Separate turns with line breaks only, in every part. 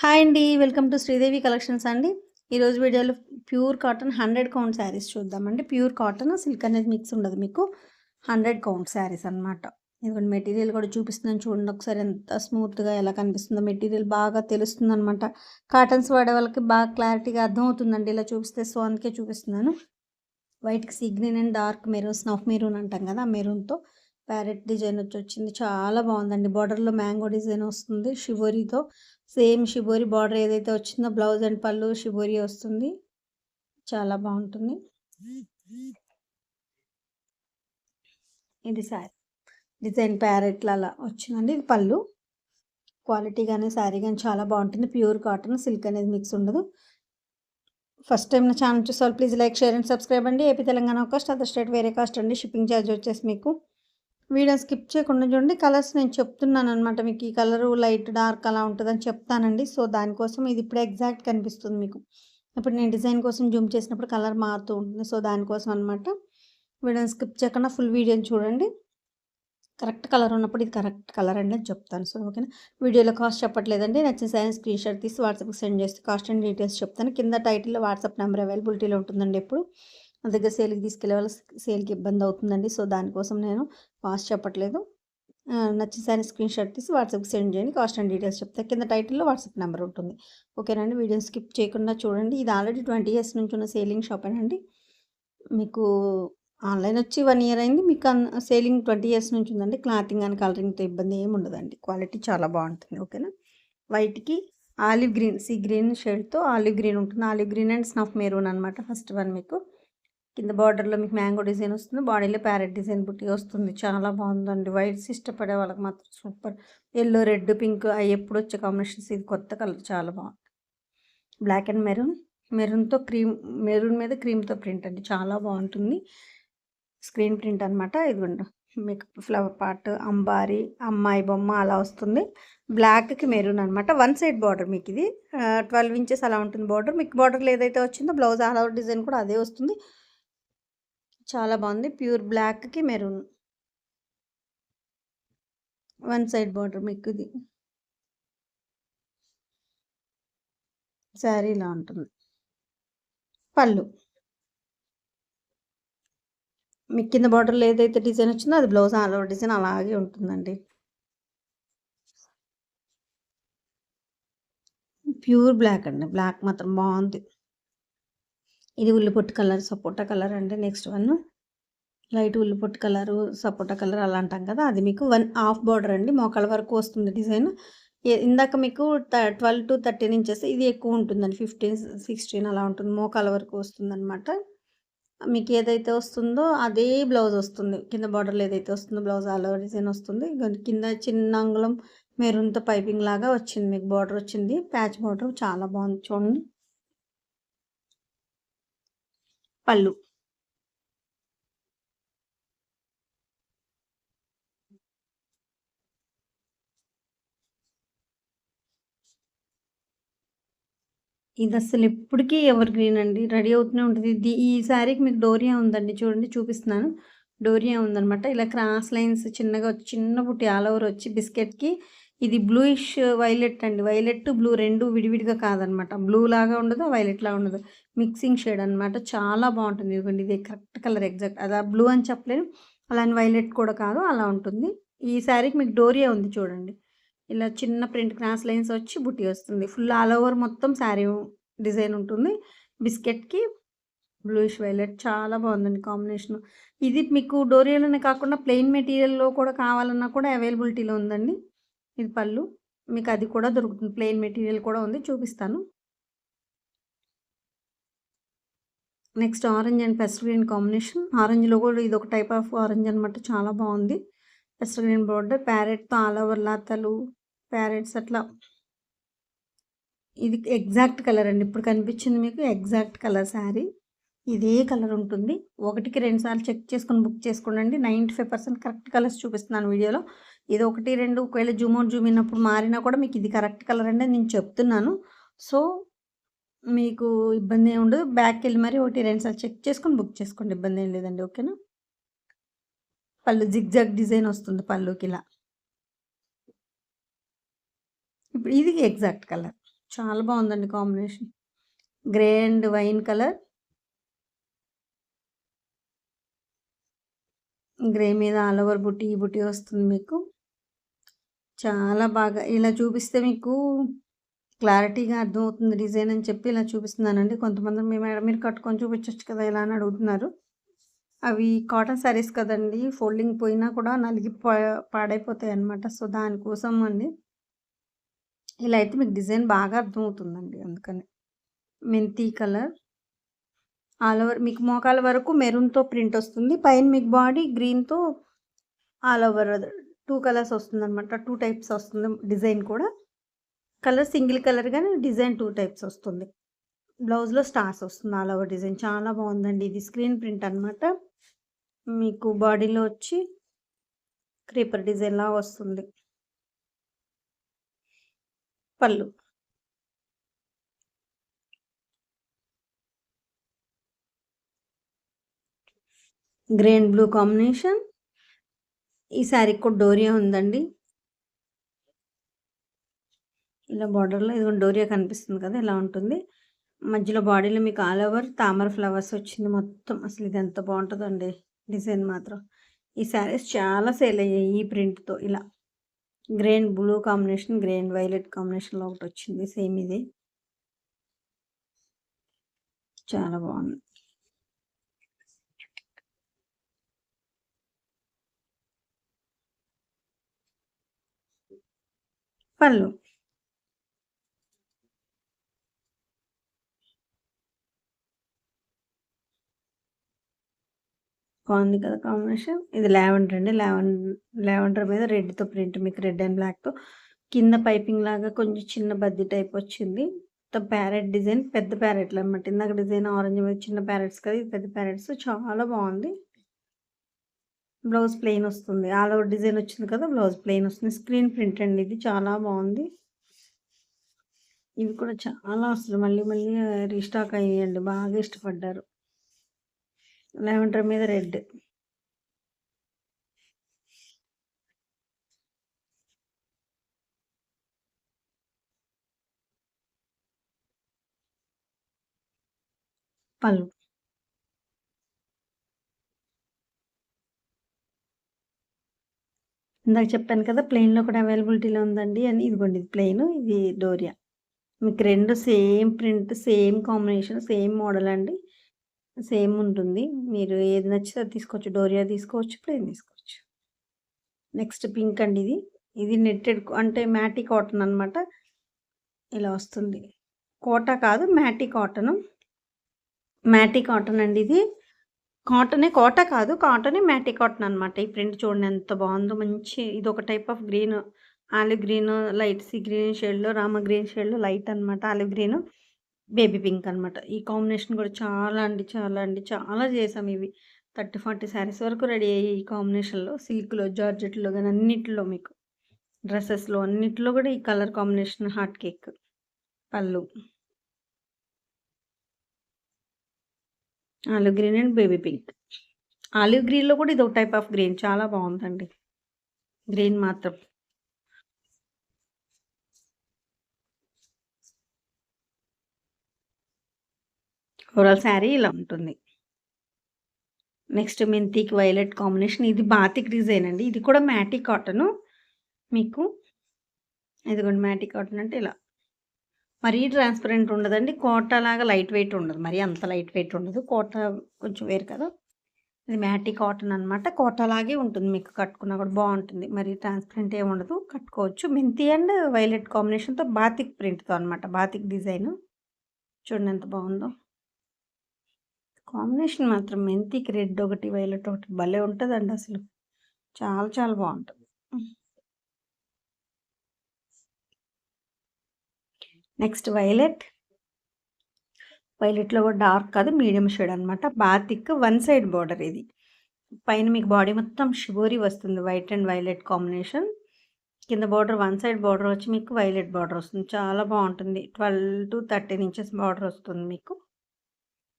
Hi అండి. Welcome to Sridevi collections అండి. ఈరోజు వీడియోలో ప్యూర్ కాటన్ 100 కౌంట్ శారీస్ చూద్దామండి. ప్యూర్ కాటన్ సిల్క్ అనేది మిక్స్ ఉండదు మీకు. 100 కౌంట్ శారీస్ అనమాట. ఇదిగోండి మెటీరియల్ కూడా చూపిస్తున్నాను చూడండి ఒకసారి ఎంత స్మూత్‌గా ఎలా కనిపిస్తుందో మెటీరియల్ బాగా తెలుస్తుందనమాట. కాటన్స్ వాడే వాళ్ళకి బాగా క్లారిటీగా అర్థమవుతుందండి ఇలా చూపిస్తే. సో, అందుకే చూపిస్తున్నాను. వైట్‌కి sea green and dark maroon, snuff maroon అంటాం కదా! ఆ మెరూన్‌తో ప్యారెట్ డిజైన్ వచ్చింది. చాలా బాగుందండి. బార్డర్‌లో మ్యాంగో డిజైన్ వస్తుంది షిబోరీతో. సేమ్ షిబోరి బార్డర్ ఏదైతే వచ్చిందో బ్లౌజ్ అండ్ పళ్ళు షిబోరి వస్తుంది. చాలా బాగుంటుంది. ఇది శారీ డిజైన్ ప్యారెట్ల అలా వచ్చిందండి. ఇది పళ్ళు. క్వాలిటీ కానీ శారీ కానీ చాలా బాగుంటుంది. ప్యూర్ కాటన్ సిల్క్ అనేది మిక్స్ ఉండదు. ఫస్ట్ టైం నా ఛానల్ చూసేవాళ్ళు please like, share and subscribe అండి. AP Telangana cost, other state వేరే కాస్ట్ అండి. షిప్పింగ్ ఛార్జ్ వచ్చేసి మీకు వీడియో స్కిప్ చేయకుండా చూడండి. కలర్స్ నేను చెప్తున్నాను అనమాట. మీకు ఈ కలరు లైట్ డార్క్ అలా ఉంటుందని చెప్తానండి. సో, దానికోసం ఇది ఇప్పుడే ఎగ్జాక్ట్ కనిపిస్తుంది మీకు. ఇప్పుడు నేను డిజైన్ కోసం జూమ్ చేసినప్పుడు కలర్ మారుతూ ఉంటుంది. సో, దానికోసం అనమాట. వీడియోని స్కిప్ చేయకుండా ఫుల్ వీడియోని చూడండి. కరెక్ట్ కలర్ ఉన్నప్పుడు ఇది కరెక్ట్ కలర్ అండి అని చెప్తాను. సో, ఓకేనా. వీడియోలో కాస్ట్ చెప్పట్లేదండి. నచ్చిన శారీ స్క్రీన్ షాట్ తీసి వాట్సాప్కి సెండ్ చేస్తే కాస్ట్ అండ్ డీటెయిల్స్ చెప్తాను. కింద టైటిల్లో వాట్సాప్ నెంబర్ అవైలబిలిటీలో ఉంటుందండి ఎప్పుడు. నా దగ్గర సేల్కి తీసుకెళ్ళే వాళ్ళు సేల్కి ఇబ్బంది అవుతుందండి. సో, దానికోసం నేను కాస్ట్ చెప్పట్లేదు. నచ్చిన శారీ స్క్రీన్ షాట్ తీసి వాట్సాప్కి సెండ్ చేయండి. కాస్ట్ అండ్ డీటెయిల్స్ చెప్తాను. కింద టైటిల్లో వాట్సాప్ నెంబర్ ఉంటుంది. ఓకేనండి. వీడియోని స్కిప్ చేయకుండా చూడండి. ఇది ఆల్రెడీ 20 ఇయర్స్ నుంచి ఉన్న సేలింగ్ షాపేనండి. మీకు ఆన్‌లైన్ వచ్చి 1 ఇయర్ అయింది. మీకు సేలింగ్ 20 ఇయర్స్ నుంచి ఉందండి. క్లాతింగ్ అండ్ కలరింగ్‌తో ఇబ్బంది ఏమి ఉండదండి. క్వాలిటీ చాలా బాగుంటుంది. ఓకేనా. వైట్‌కి ఆలివ్ గ్రీన్, సీ గ్రీన్ షేడ్‌తో ఆలివ్ గ్రీన్ ఉంటుంది. Olive green and snuff maroon అనమాట. ఫస్ట్ వన్ మీకు కింద బార్డర్‌లో మీకు మ్యాంగో డిజైన్ వస్తుంది. బాడీలో ప్యారెట్ డిజైన్ బుట్టి వస్తుంది. చాలా బాగుందండి. వైట్స్ ఇష్టపడే వాళ్ళకి మాత్రం సూపర్. యెల్లో, రెడ్, పింక్ అవి ఎప్పుడు వచ్చే కాంబినేషన్స్. ఇది కొత్త కలర్ చాలా బాగుంది. బ్లాక్ అండ్ మెరూన్, మెరూన్‌తో క్రీమ్, మెరూన్ మీద క్రీమ్‌తో ప్రింట్ అండి. చాలా బాగుంటుంది. స్క్రీన్ ప్రింట్ అనమాట. ఇదిగోండి మీకు ఫ్లవర్ పార్ట్, అంబారీ, అమ్మాయి బొమ్మ అలా వస్తుంది. బ్లాక్‌కి మెరూన్ అనమాట. వన్ సైడ్ బార్డర్ మీకు ఇది 12 ఇంచెస్ అలా ఉంటుంది బార్డర్. మీకు బార్డర్‌లో ఏదైతే వచ్చిందో బ్లౌజ్ ఆల్ ఓవర్ డిజైన్ కూడా అదే వస్తుంది. చాలా బాగుంది. ప్యూర్ బ్లాక్‌కి మెరూన్. వన్ సైడ్ బార్డర్ మీకు ఇది. శారీ ఇలా ఉంటుంది. పళ్ళు మీకు కింద బార్డర్‌లో ఏదైతే డిజైన్ వచ్చిందో అది బ్లౌజ్ ఆల్ ఓవర్ డిజైన్ అలాగే ఉంటుందండి. ప్యూర్ బ్లాక్ అండి. బ్లాక్ మాత్రం బాగుంది. ఇది ఉల్లిపొట్టు కలర్, సపోటా కలర్ అండి. నెక్స్ట్ వన్ లైట్ ఉల్లిపొట్టు కలరు, సపోటా కలర్ అలా అంటాం కదా! అది మీకు హాఫ్ బార్డర్ అండి. మోకాళ్ళ వరకు వస్తుంది డిజైన్. ఇందాక మీకు 12-13 ఇంచెస్ ఇది ఎక్కువ ఉంటుందండి. 15, 16 అలా ఉంటుంది. మోకాళ్ళ వరకు వస్తుందనమాట. మీకు ఏదైతే వస్తుందో అదే బ్లౌజ్ వస్తుంది. కింద బార్డర్‌లో ఏదైతే వస్తుందో బ్లౌజ్ ఆల్ ఓవర్ డిజైన్ వస్తుంది. కింద చిన్న అంగుళం మెరూన్‌తో పైపింగ్ లాగా వచ్చింది. మీకు బార్డర్ వచ్చింది. ప్యాచ్ బార్డర్ చాలా బాగుంది చూడండి. పళ్ళు ఇది అస్సలు ఎప్పటికీ ఎవర్ గ్రీన్ అండి. రెడీ అవుతూనే ఉంటది. ఈ శారీకి మీకు డోరియా ఉందండి. చూడండి చూపిస్తున్నాను. డోరియా ఉందనమాట. ఇలా క్రాస్ లైన్స్ చిన్నగా వచ్చి చిన్న బుట్టి ఆల్ ఓవర్ వచ్చి బిస్కెట్‌కి ఇది బ్లూయిష్ వైలెట్ అండి. వైలెట్, బ్లూ 2 విడివిడిగా కాదనమాట. బ్లూ లాగా ఉండదు, వైలెట్ లాగా ఉండదు. మిక్సింగ్ షేడ్ అనమాట. చాలా బాగుంటుంది. ఇదిగోండి ఇది కరెక్ట్ కలర్ ఎగ్జాక్ట్. అదా బ్లూ అని చెప్పలేను. అలా అని వైలెట్ కూడా కాదు. అలా ఉంటుంది. ఈ శారీకి మీకు డోరియా ఉంది చూడండి. ఇలా చిన్న ప్రింట్ క్రాస్ లైన్స్ వచ్చి బుట్టి వస్తుంది. ఫుల్ ఆల్ ఓవర్ మొత్తం శారీ డిజైన్ ఉంటుంది. బిస్కెట్‌కి బ్లూయిష్ వైలెట్ చాలా బాగుందండి కాంబినేషను. ఇది మీకు డోరియాలోనే కాకుండా ప్లెయిన్ మెటీరియల్‌లో కూడా కావాలన్నా కూడా అవైలబిలిటీలో ఉందండి. ఇది పళ్ళు. మీకు అది కూడా దొరుకుతుంది. ప్లెయిన్ మెటీరియల్ కూడా ఉంది. చూపిస్తాను. Next orange and pastel green combination. ఆరెంజ్‌లో కూడా ఇదొక టైప్ ఆఫ్ ఆరెంజ్ అనమాట. చాలా బాగుంది. పెస్టల్ గ్రీన్ బోర్డర్ ప్యారెట్‌తో ఆల్ ఓవర్ లతలు, ప్యారెట్స్ అట్లా ఇది ఎగ్జాక్ట్ కలర్ అండి. ఇప్పుడు కనిపించింది మీకు ఎగ్జాక్ట్ కలర్ శారీ. ఇదే కలర్ ఉంటుంది. ఒకటికి 2 సార్లు చెక్ చేసుకొని బుక్ చేసుకోండి. 95% కరెక్ట్ కలర్స్ చూపిస్తున్నాను వీడియోలో. ఇది 1, 2 ఒకవేళ జూమ్ అవుట్, జూమ్ ఇన్ అప్పుడు మారినా కూడా మీకు ఇది కరెక్ట్ కలర్ అండి నేను చెప్తున్నాను. సో, మీకు ఇబ్బంది ఏమి ఉండదు. బ్యాక్‌కెళ్ళి మరి 1, 2 సార్లు చెక్ చేసుకొని బుక్ చేసుకోండి. ఇబ్బంది ఏం లేదండి. ఓకేనా. పళ్ళు జిగ్‌జాగ్ డిజైన్ వస్తుంది పళ్ళుకి ఇలా. ఇప్పుడు ఇది ఎగ్జాక్ట్ కలర్. చాలా బాగుందండి combination. Grey and wine colour. Grey మీద ఆల్ ఓవర్ బుటీ బుటీ వస్తుంది మీకు. చాలా బాగా ఇలా చూపిస్తే మీకు క్లారిటీగా అర్థమవుతుంది డిజైన్ అని చెప్పి ఇలా చూపిస్తున్నానండి. కొంతమంది మేడం మీరు కట్టుకొని చూపించొచ్చు కదా ఇలా అని అడుగుతున్నారు. అవి కాటన్ శారీస్ కదండీ! ఫోల్డింగ్ పోయినా కూడా నలిగి పాడైపోతాయి అన్నమాట. సో, దానికోసం అండి. ఇలా అయితే మీకు డిజైన్ బాగా అర్థమవుతుందండి అందుకని. మెంతి కలర్. ఆల్ ఓవర్ మీకు మోకాల వరకు మెరూన్‌తో ప్రింట్ వస్తుంది. పైన మీకు బాడీ గ్రీన్‌తో ఆల్ ఓవర్ 2 కలర్స్ వస్తుందన్నమాట. 2 టైప్స్ వస్తుంది డిజైన్ కూడా. కలర్ సింగిల్ కలర్ గానీ డిజైన్ 2 టైప్స్ వస్తుంది. బ్లౌజ్‌లో స్టార్స్ వస్తుంది ఆల్ ఓవర్ డిజైన్. చాలా బాగుందండి. ఇది స్క్రీన్ ప్రింట్ అన్నమాట. మీకు బాడీలో వచ్చి క్రీపర్ డిజైన్‌లా వస్తుంది. పళ్ళు. Grey and blue combination. ఈ శారీకి కూడా డోరియా ఉందండి. ఇలా బార్డర్‌లో ఇదిగోండి డోరియా కనిపిస్తుంది కదా! ఇలా ఉంటుంది. మధ్యలో బాడీలో మీకు ఆల్ ఓవర్ తామర ఫ్లవర్స్ వచ్చింది మొత్తం. అసలు ఇది ఎంత బాగుంటదండి డిజైన్ మాత్రం. ఈ శారీస్ చాలా సేల్ అయ్యాయి ఈ ప్రింట్‌తో ఇలా. Grey and blue combination, grey and violet కాంబినేషన్‌లో ఒకటొచ్చింది సేమ్ ఇది. చాలా బాగుంది. పళ్ళు. బాగుంది కదా కాంబినేషన్. ఇది లావెండర్ అండి. లావెండర్ మీద రెడ్‌తో ప్రింట్ మీకు రెడ్ అండ్ బ్లాక్‌తో కింద పైపింగ్ లాగా కొంచెం చిన్న బద్ది టైప్ వచ్చింది. మొత్తం ప్యారెట్ డిజైన్ పెద్ద ప్యారెట్లు అన్నమాట. ఇందాక డిజైన్ ఆరెంజ్ మీద చిన్న ప్యారెట్స్ కదా! ఇది పెద్ద ప్యారెట్స్ చాలా బాగుంది. బ్లౌజ్ ప్లెయిన్ వస్తుంది. ఆల్ ఓవర్ డిజైన్ వచ్చింది కదా! బ్లౌజ్ ప్లెయిన్ వస్తుంది. స్క్రీన్ ప్రింట్ అండి ఇది చాలా బాగుంది. ఇవి కూడా చాలా అసలు మళ్ళీ మళ్ళీ రీస్టాక్ అయ్యాయండి. బాగా ఇష్టపడ్డారు. లావెండర్ మీద రెడ్. పళ్ళు. ఇందాక చెప్పాను కదా! ప్లెయిన్‌లో కూడా అవైలబిలిటీలో ఉందండి అని. ఇదిగోండి ఇది ప్లెయిన్, ఇది డోరియా. మీకు 2 same print, same combination, same model అండి. సేమ్ ఉంటుంది. మీరు ఏది నచ్చితే అది తీసుకోవచ్చు. డోరియా తీసుకోవచ్చు, ప్లెయిన్ తీసుకోవచ్చు. నెక్స్ట్ పింక్ అండి ఇది. ఇది నెట్టెడ్ అంటే మ్యాటి కాటన్ అన్నమాట. ఇలా వస్తుంది. కోటా కాదు మ్యాటి కాటను. మ్యాటి కాటన్ అండి ఇది. కాటనే కోటా కాదు. కాటనే మ్యాటి కాటన్ అన్నమాట. ఈ ప్రింట్ చూడండి ఎంత బాగుందో. మంచి ఇదొక type of green, olive green, light sea green షేడ్‌లో, రామ గ్రీన్ షేడ్‌లో లైట్ అన్నమాట. ఆలివ్ గ్రీన్, బేబీ పింక్ అన్నమాట. ఈ కాంబినేషన్ కూడా చాలా అంటే చాలా అండి. చాలా చేసాం ఇవి. 30, 40 శారీస్ వరకు రెడీ అయ్యాయి ఈ కాంబినేషన్‌లో. సిల్క్‌లో, జార్జెట్‌లో గాని అన్నిటిలో మీకు. డ్రెసెస్‌లో అన్నిటిలో కూడా ఈ కలర్ కాంబినేషన్ హార్ట్ కేక్. పళ్ళు. Olive green and baby pink. Olive గ్రీన్‌లో కూడా ఇదొక టైప్ ఆఫ్ గ్రీన్. చాలా బాగుందండి. గ్రీన్ మాత్రం. ఓవరాల్ శారీ ఇలా ఉంటుంది. నెక్స్ట్ మెంతికి వైలెట్ కాంబినేషన్. ఇది బాతిక్ డిజైన్ అండి. ఇది కూడా మ్యాటి కాటను. మీకు ఇదిగోండి మ్యాటి కాటన్ అంటే ఇలా. మరీ ట్రాన్స్‌పరెంట్ ఉండదండి. కోటా లాగా లైట్ వెయిట్ ఉండదు. మరీ అంత లైట్ వెయిట్ ఉండదు. కోటా కొంచెం వేరు కదా! ఇది మ్యాటి కాటన్ అన్నమాట. కోటా లాగే ఉంటుంది. మీకు కట్టుకున్నా కూడా బాగుంటుంది. మరీ ట్రాన్స్‌పరెంట్ ఏమి ఉండదు. కట్టుకోవచ్చు. మెంతి అండ్ వైలెట్ కాంబినేషన్‌తో బాతిక్ ప్రింట్‌తో అన్నమాట. Batik design. చూడండి ఎంత బాగుందో. కాంబినేషన్ మాత్రం మెంతికి రెడ్ ఒకటి, వైలెట్ ఒకటి భలే ఉంటదండి అసలు. చాలా చాలా బాగుంటుంది. Next violet. వైలెట్‌లో కూడా డార్క్ కాదు మీడియం షేడ్ అన్నమాట. బాతిక్ వన్ సైడ్ బోర్డర్ ఇది. పైన మీకు బాడీ మొత్తం షిబోరి వస్తుంది. White and violet combination. కింద బోర్డర్ వన్ సైడ్ బోర్డర్ వచ్చి మీకు వైలెట్ బోర్డర్ వస్తుంది. చాలా బాగుంటుంది. 12-13 ఇంచెస్ బోర్డర్ వస్తుంది మీకు.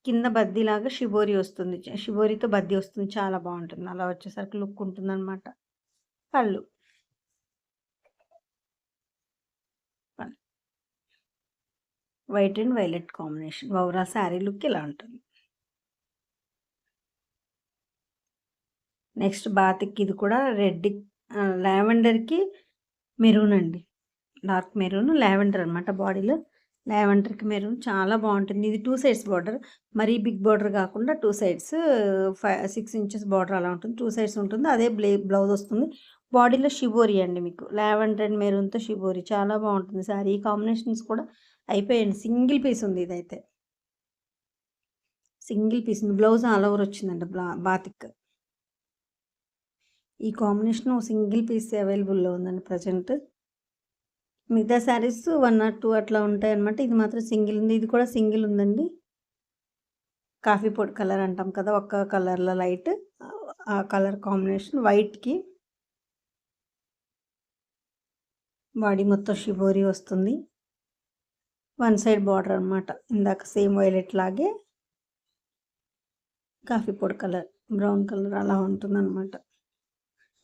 కింద బద్దీలాగా షిబోరి వస్తుంది. షిబోరితో బద్దీ వస్తుంది. చాలా బాగుంటుంది. అలా వచ్చేసరికి లుక్ ఉంటుందన్నమాట. పళ్ళు. పళ్ళు. White and violet combination. Overall sari look ఇలా ఉంటుంది. నెక్స్ట్ బాతిక్ ఇది కూడా రెడ్ లావెండర్కి మెరూన్ అండి. డార్క్ మెరూన్ లావెండర్ అనమాట. బాడీలో లావెండర్కి మెరూన్ చాలా బాగుంటుంది. ఇది 2 సైడ్స్ బార్డర్, మరీ బిగ్ బార్డర్ కాకుండా 2 సైడ్స్ 6 ఇంచెస్ బార్డర్ అలా ఉంటుంది. 2 సైడ్స్ ఉంటుంది. అదే బ్లౌజ్ వస్తుంది. బాడీలో షిబోరి అండి. మీకు లావెండర్ అండ్ మెరూన్తో షిబోరి చాలా బాగుంటుంది సారీ. ఈ కాంబినేషన్స్ కూడా అయిపోయాయండి. సింగిల్ పీస్ ఉంది ఇదైతే. సింగిల్ పీస్ ఉంది. బ్లౌజ్ ఆల్ ఓవర్ వచ్చిందండి బాతిక్. ఈ కాంబినేషన్ సింగిల్ పీస్ అవైలబుల్లో ఉందండి ప్రజెంట్. మిగతా శారీస్ 1 or 2 అట్లా ఉంటాయన్నమాట. ఇది మాత్రం సింగిల్ ఉంది. ఇది కూడా సింగిల్ ఉందండి. కాఫీ పొడి కలర్ అంటాం కదా, ఒక్క కలర్లో లైట్ ఆ కలర్ కాంబినేషన్ వైట్కి బాడీ మొత్తం షిబోరి వస్తుంది. 1 సైడ్ బార్డర్ అనమాట. ఇందాక సేమ్ వైలెట్ లాగే కాఫీ పొడి కలర్, బ్రౌన్ కలర్ అలా ఉంటుందన్నమాట.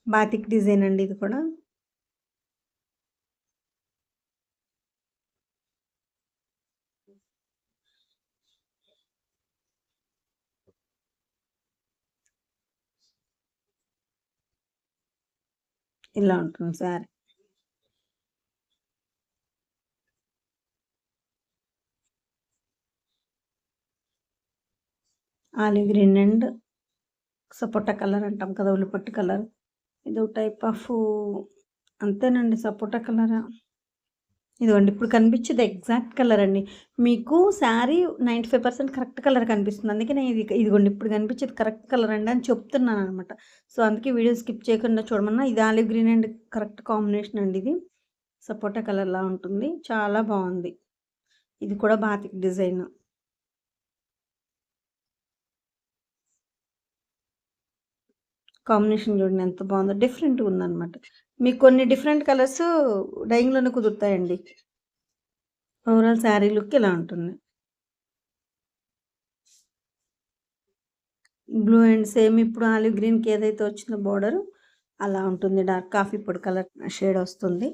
బాతిక్ డిజైన్ అండి ఇది కూడా. ఇలా ఉంటుంది sorry. Olive green and sapota colour అంటాం కదా, ఉల్లిపట్టు కలర్. ఇది ఒక టైప్ ఆఫ్ అంతేనండి, సపోటా కలరా. ఇదిగోండి ఇప్పుడు కనిపించేది ఎగ్జాక్ట్ కలర్ అండి. మీకు శారీ 95% కరెక్ట్ కలర్ కనిపిస్తుంది. అందుకే నేను ఇదిగోండి ఇప్పుడు కనిపించేది కరెక్ట్ కలర్ అండి అని చెప్తున్నాను అనమాట. సో అందుకే వీడియో స్కిప్ చేయకుండా చూడమన్నా. ఇది olive green and correct combination అండి. ఇది సపోటా కలర్లా ఉంటుంది. చాలా బాగుంది. ఇది కూడా బాతిక్ డిజైన్. కాంబినేషన్ చూడండి ఎంత బాగుందో. డిఫరెంట్గా ఉందన్నమాట. మీకు కొన్ని డిఫరెంట్ కలర్స్ డైయింగ్లోనే కుదురుతాయండి. ఓవరాల్ శారీ లుక్ ఇలా ఉంటుంది. బ్లూ అండ్ సేమ్ ఇప్పుడు ఆలివ్ గ్రీన్కి ఏదైతే వచ్చిందో బార్డర్ అలా ఉంటుంది. డార్క్ కాఫీ పొడి కలర్ షేడ్ వస్తుంది.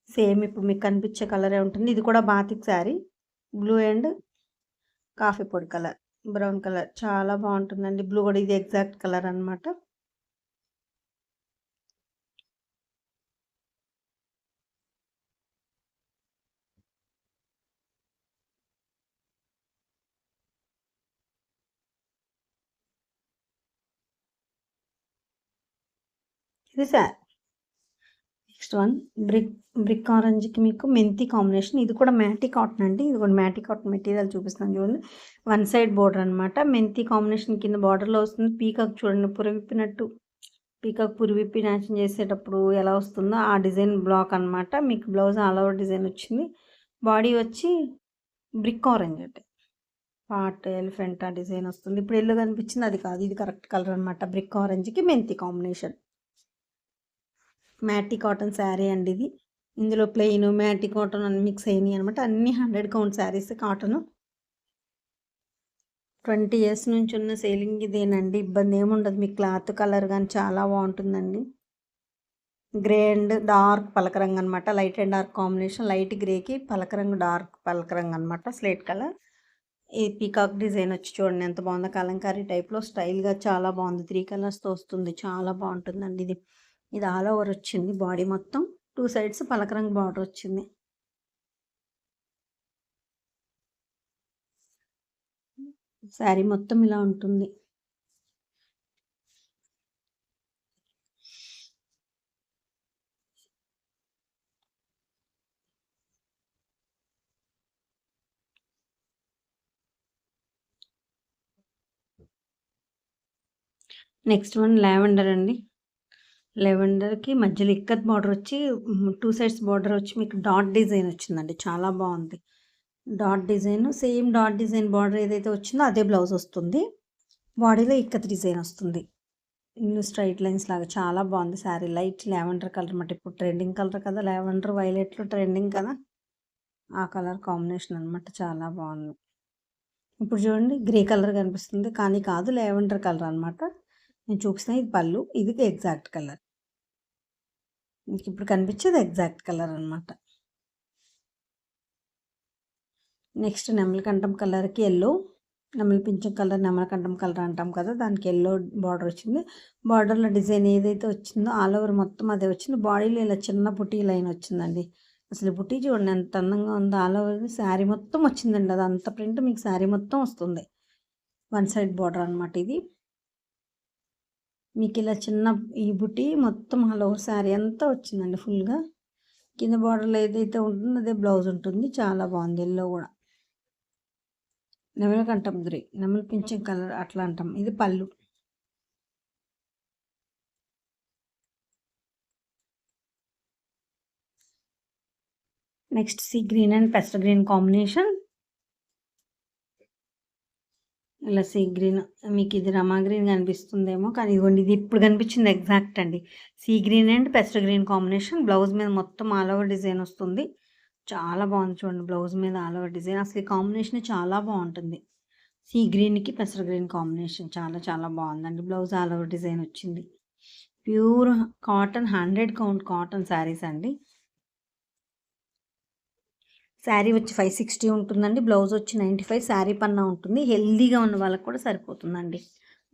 సేమ్ ఇప్పుడు మీకు కనిపించే కలరే ఉంటుంది. ఇది కూడా batik sari. Blue and coffee పొడి కలర్, బ్రౌన్ కలర్ చాలా బాగుంటుందండి. బ్లూ కూడా ఇది ఎగ్జాక్ట్ కలర్ అనమాట. ఇది సార్. నెక్స్ట్ వన్ బ్రిక్ ఆరెంజ్కి మీకు మెంతి కాంబినేషన్. ఇది కూడా మ్యాటీ కాటన్ అండి. ఇది కూడా మ్యాటీ కాటన్ మెటీరియల్ చూపిస్తాను చూడండి. 1 సైడ్ బోర్డర్ అనమాట. మెంతి కాంబినేషన్ కింద బార్డర్లో వస్తుంది. పీకాక్ చూడండి పురవిప్పినట్టు, పీకాక్ పురివిప్పి మ్యాచింగ్ చేసేటప్పుడు ఎలా వస్తుందో ఆ డిజైన్ బ్లాక్ అనమాట. మీకు బ్లౌజ్ ఆల్ ఓవర్ డిజైన్ వచ్చింది. బాడీ వచ్చి బ్రిక్ ఆరెంజ్ అంటే పార్ట్ ఎలిఫెంట్ ఆ డిజైన్ వస్తుంది. ఇప్పుడు ఎల్లో కనిపించింది, అది కాదు, ఇది కరెక్ట్ కలర్ అనమాట. బ్రిక్ ఆరెంజ్కి మెంతి కాంబినేషన్. మ్యాటీ కాటన్ శారీ అండి ఇది. ఇందులో ప్లెయిన్ మ్యాటీ కాటన్ అన్ని మిక్స్ అయినాయి అనమాట. అన్ని 100 కౌంట్ శారీస్ కాటన్. 20 years నుంచి ఉన్న సేలింగ్ ఇదేనండి. ఇబ్బంది ఏముండదు. మీకు క్లాత్ కలర్ కానీ చాలా బాగుంటుందండి. గ్రే అండ్ డార్క్ పలక రంగు అనమాట. Light and dark combination. Light గ్రేకి పలక రంగు, డార్క్ పలక రంగు అనమాట. Slate colour. ఈ పీకాక్ డిజైన్ వచ్చి చూడండి ఎంత బాగుందో. కలంకారీ టైప్లో స్టైల్గా చాలా బాగుంది. 3 కలర్స్తో వస్తుంది. చాలా బాగుంటుందండి ఇది. ఇది ఆల్ ఓవర్ వచ్చింది. బాడీ మొత్తం 2 సైడ్స్ పలక రంగు బార్డర్ వచ్చింది. శారీ మొత్తం ఇలా ఉంటుంది. నెక్స్ట్ వన్ లావెండర్ అండి. లావెండర్కి మధ్యలో ఇక్కత్ బార్డర్ వచ్చి 2 సైడ్స్ బార్డర్ వచ్చి మీకు డాట్ డిజైన్ వచ్చిందండి. చాలా బాగుంది. Dot design, same dot design border ఏదైతే వచ్చిందో అదే బ్లౌజ్ వస్తుంది. బాడీలో ఇక్కత్ డిజైన్ వస్తుంది. ఇన్ని స్ట్రైట్ లైన్స్ లాగా చాలా బాగుంది శారీ. లైట్ లావెండర్ కలర్ అన్నమాట. ఇప్పుడు ట్రెండింగ్ కలర్ కదా లావెండర్, వైలెట్లో ట్రెండింగ్ కదా, ఆ కలర్ కాంబినేషన్ అనమాట. చాలా బాగుంది. ఇప్పుడు చూడండి గ్రే కలర్ కనిపిస్తుంది కానీ కాదు, లావెండర్ కలర్ అనమాట. నేను చూపిస్తున్నా ఇది పళ్ళు, ఇది ఎగ్జాక్ట్ కలర్. మీకు ఇప్పుడు కనిపించేది ఎగ్జాక్ట్ కలర్ అనమాట. నెక్స్ట్ నెమలికంఠం కలర్కి ఎల్లో, నెమలి పింఛం కలర్ నెమలికంఠం కలర్ అంటాం కదా, దానికి ఎల్లో బార్డర్ వచ్చింది. బార్డర్లో డిజైన్ ఏదైతే వచ్చిందో ఆల్ ఓవర్ మొత్తం అదే వచ్చింది. బాడీలో ఇలా చిన్న బుటీ లైన్ వచ్చిందండి. అసలు బుటీ చూడండి ఎంత అందంగా ఉందో. ఆల్ ఓవర్ శారీ మొత్తం వచ్చిందండి. అది అంత ప్రింట్ మీకు శారీ మొత్తం వస్తుంది. వన్ సైడ్ బార్డర్ అనమాట ఇది. మీకు ఇలా చిన్న ఈ బుటీ మొత్తం ఆల్ ఓవర్ శారీ అంతా వచ్చిందండి ఫుల్గా. కింద బార్డర్లో ఏదైతే ఉంటుందో అదే బ్లౌజ్ ఉంటుంది. చాలా బాగుంది. ఎల్లో కూడా నెమలికంఠం గ్రే, నెమలి పింఛం కలర్ అట్లా అంటాం. ఇది పళ్ళు. Next sea green and pastel green combination. ఇలా సీ గ్రీన్, మీకు ఇది రమా గ్రీన్ కనిపిస్తుందేమో కానీ ఇదిగోండి ఇది ఇప్పుడు కనిపించింది ఎగ్జాక్ట్ అండి. Sea green and pastel green combination. Blouse మీద మొత్తం ఆల్ ఓవర్ డిజైన్ వస్తుంది. చాలా బాగుంది చూడండి. బ్లౌజ్ మీద ఆల్ ఓవర్ డిజైన్. అసలు ఈ కాంబినేషన్ చాలా బాగుంటుంది. సీ గ్రీన్కి పెసర గ్రీన్ కాంబినేషన్ చాలా చాలా బాగుందండి. బ్లౌజ్ ఆల్ ఓవర్ డిజైన్ వచ్చింది. Pure cotton 100 count cotton saris అండి. శారీ వచ్చి 560 ఉంటుందండి. బ్లౌజ్ వచ్చి 95. శారీ పన్నా ఉంటుంది. హెల్దీగా ఉన్న వాళ్ళకి కూడా సరిపోతుందండి.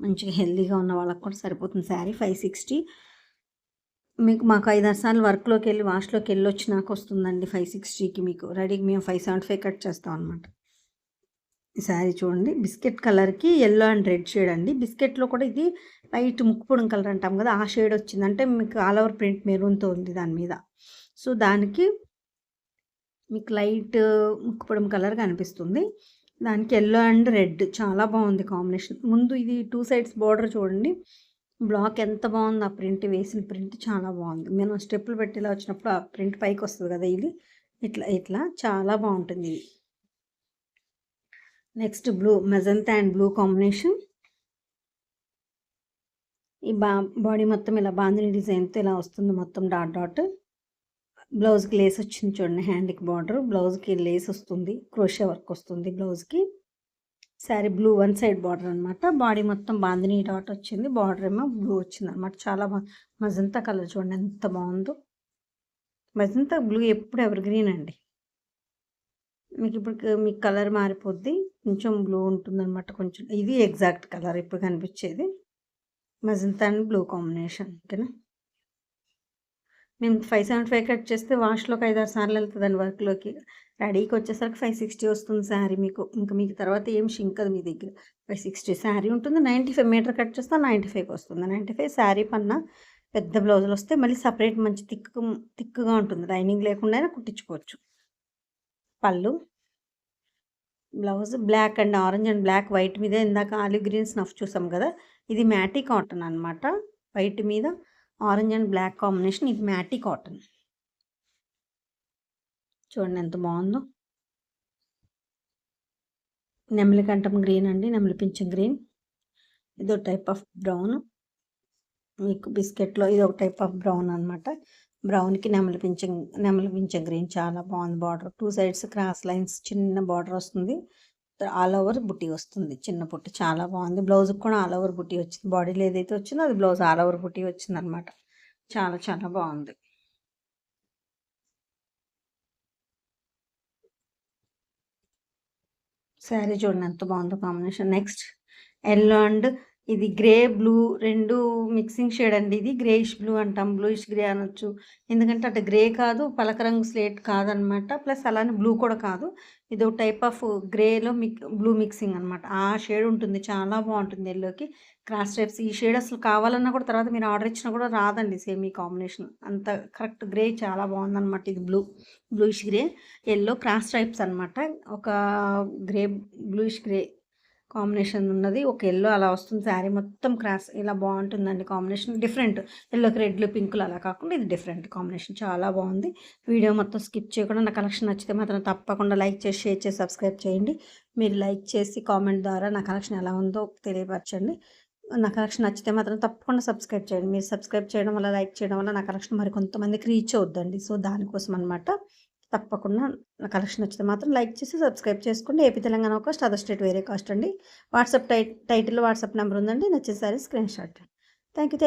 మంచిగా హెల్దీగా ఉన్న వాళ్ళకి కూడా సరిపోతుంది. శారీ 560. మీకు మాకు 5-6 సార్లు వర్క్లోకి వెళ్ళి వాష్లోకి వెళ్ళి వచ్చినాక వస్తుందండి 560కి. మీకు రెడీకి మేము 575 కట్ చేస్తాం అనమాట. ఈ శారీ చూడండి బిస్కెట్ కలర్కి ఎల్లో అండ్ రెడ్ షేడ్ అండి. బిస్కెట్లో కూడా ఇది లైట్ ముక్కుపొడం కలర్ అంటాం కదా, ఆ షేడ్ వచ్చింది. అంటే మీకు ఆల్ ఓవర్ ప్రింట్ మెరూన్తో ఉంది దాని మీద. సో దానికి మీకు లైట్ ముక్కుపొడం కలర్ కనిపిస్తుంది. దానికి ఎల్లో అండ్ రెడ్ చాలా బాగుంది కాంబినేషన్. ముందు ఇది 2 సైడ్స్ బార్డర్ చూడండి. బ్లాక్ ఎంత బాగుంది. ఆ ప్రింట్ వేసిన ప్రింట్ చాలా బాగుంది. మనం స్టెప్పులు పెట్టేలా వచ్చినప్పుడు ఆ ప్రింట్ పైకి వస్తుంది కదా, ఇది ఇట్లా ఇట్లా చాలా బాగుంటుంది ఇది. Next blue, magenta and blue combination. ఈ బాడీ మొత్తం ఇలా బాందిని డిజైన్తో ఇలా వస్తుంది మొత్తం డాట్ డాట్. బ్లౌజ్కి లేస్ వచ్చింది చూడండి. హ్యాండ్కి బార్డర్, బ్లౌజ్కి లేస్ వస్తుంది. క్రోషే వర్క్ వస్తుంది బ్లౌజ్కి. Sari blue one side border అనమాట. బాడీ మొత్తం బాందిని డాట్ వచ్చింది. బార్డర్ ఏమో బ్లూ వచ్చింది అనమాట. చాలా బాగుంది. మజంతా కలర్ చూడండి ఎంత బాగుందో. మజంతా బ్లూ ఎప్పుడు ఎవర్ గ్రీన్ అండి. మీకు ఇప్పుడు మీకు కలర్ మారిపోద్ది. కొంచెం బ్లూ ఉంటుందన్నమాట. కొంచెం ఇది ఎగ్జాక్ట్ కలర్ ఇప్పుడు కనిపించేది. Magenta and blue combination. ఓకేనా. మేము 575 కట్ చేస్తే వాష్లోకి 5-6 సార్లు వెళ్తుందండి వర్క్లోకి. రెడీకి వచ్చేసరికి 560 వస్తుంది శారీ మీకు. ఇంకా మీకు తర్వాత ఏం షింకదు మీ దగ్గర. 560 శారీ ఉంటుంది. 95 మీటర్ కట్ చేస్తే 95కి వస్తుంది. 95 శారీ పన్నా పెద్ద బ్లౌజులు వస్తే మళ్ళీ సపరేట్ మంచి థిక్గా ఉంటుంది. లైనింగ్ లేకుండా కుట్టించుకోవచ్చు. పళ్ళు, blouse black and orange and black white మీద ఇందాక ఆలివ్ గ్రీన్ స్నఫ్ చూసాం కదా, ఇది మ్యాటీ కాటన్ అనమాట. వైట్ మీద ఆరెంజ్ అండ్ బ్లాక్ కాంబినేషన్. ఇది మ్యాటీ కాటన్. చూడండి ఎంత బాగుందో. నెమలికంఠం గ్రీన్ అండి, నెమలి పింఛం గ్రీన్. ఇదో టైప్ ఆఫ్ బ్రౌన్. మీకు బిస్కెట్లో ఇది ఒక టైప్ ఆఫ్ బ్రౌన్ అనమాట. బ్రౌన్కి నెమలి పింఛం గ్రీన్ చాలా బాగుంది. బార్డర్ 2 సైడ్స్ క్రాస్ లైన్స్ చిన్న బార్డర్ వస్తుంది. ఆల్ ఓవర్ బుట్టి వస్తుంది. చిన్న బుట్టి చాలా బాగుంది. బ్లౌజ్కి కూడా ఆల్ ఓవర్ బుట్టి వచ్చింది. బాడీలో ఏదైతే వచ్చిందో అది బ్లౌజ్ ఆల్ ఓవర్ బుట్టి వచ్చింది అనమాట. చాలా చాలా బాగుంది. శారీ చూడండి ఎంత బాగుందో కాంబినేషన్. నెక్స్ట్ ఎల్లో అండ్ ఇది గ్రే బ్లూ రెండు మిక్సింగ్ షేడ్ అండి. ఇది గ్రేయిష్ బ్లూ అంటాం, బ్లూయిష్ గ్రే అనొచ్చు. ఎందుకంటే అటు గ్రే కాదు, పలక రంగు స్లేట్ కాదనమాట. ప్లస్ అలానే బ్లూ కూడా కాదు. ఇది ఒక టైప్ ఆఫ్ గ్రేలో బ్లూ మిక్సింగ్ అనమాట. ఆ షేడ్ ఉంటుంది. చాలా బాగుంటుంది. ఎల్లోకి క్రాస్ టైప్స్. ఈ షేడ్ అసలు కావాలన్నా కూడా తర్వాత మీరు ఆర్డర్ ఇచ్చినా కూడా రాదండి సేమ్ ఈ కాంబినేషన్. అంత కరెక్ట్ గ్రే చాలా బాగుందన్నమాట. ఇది bluish grey, yellow cross types అనమాట. ఒక గ్రే బ్లూయిష్ గ్రే కాంబినేషన్ ఉన్నది. ఒక ఎల్లో అలా వస్తుంది. శారీ మొత్తం క్రాస్ ఇలా బాగుంటుందండి కాంబినేషన్. డిఫరెంట్ ఎల్లోకి రెడ్లు పింకులు అలా కాకుండా ఇది డిఫరెంట్ కాంబినేషన్. చాలా బాగుంది. వీడియో మొత్తం స్కిప్ చేయకుండా నా కలెక్షన్ నచ్చితే మాత్రం తప్పకుండా లైక్ చేసి, షేర్ చేసి, సబ్స్క్రైబ్ చేయండి. మీరు లైక్ చేసి కామెంట్ ద్వారా నా కలెక్షన్ ఎలా ఉందో తెలియపరచండి. నా కలెక్షన్ నచ్చితే మాత్రం తప్పకుండా సబ్స్క్రైబ్ చేయండి. మీరు సబ్స్క్రైబ్ చేయడం వల్ల, లైక్ చేయడం వల్ల నా కలెక్షన్ మరి కొంతమందికి రీచ్ అవుద్దండి. సో దానికోసం అనమాట. తప్పకుండా నా కలెక్షన్ నచ్చితే మాత్రం లైక్ చేసి సబ్స్క్రైబ్ చేసుకోండి. AP Telangana cost, other state వేరే కాస్ట్ అండి. వాట్సాప్ టైటిల్లో వాట్సాప్ నెంబర్ ఉందండి. నచ్చిన sorry screen shot. Thank you.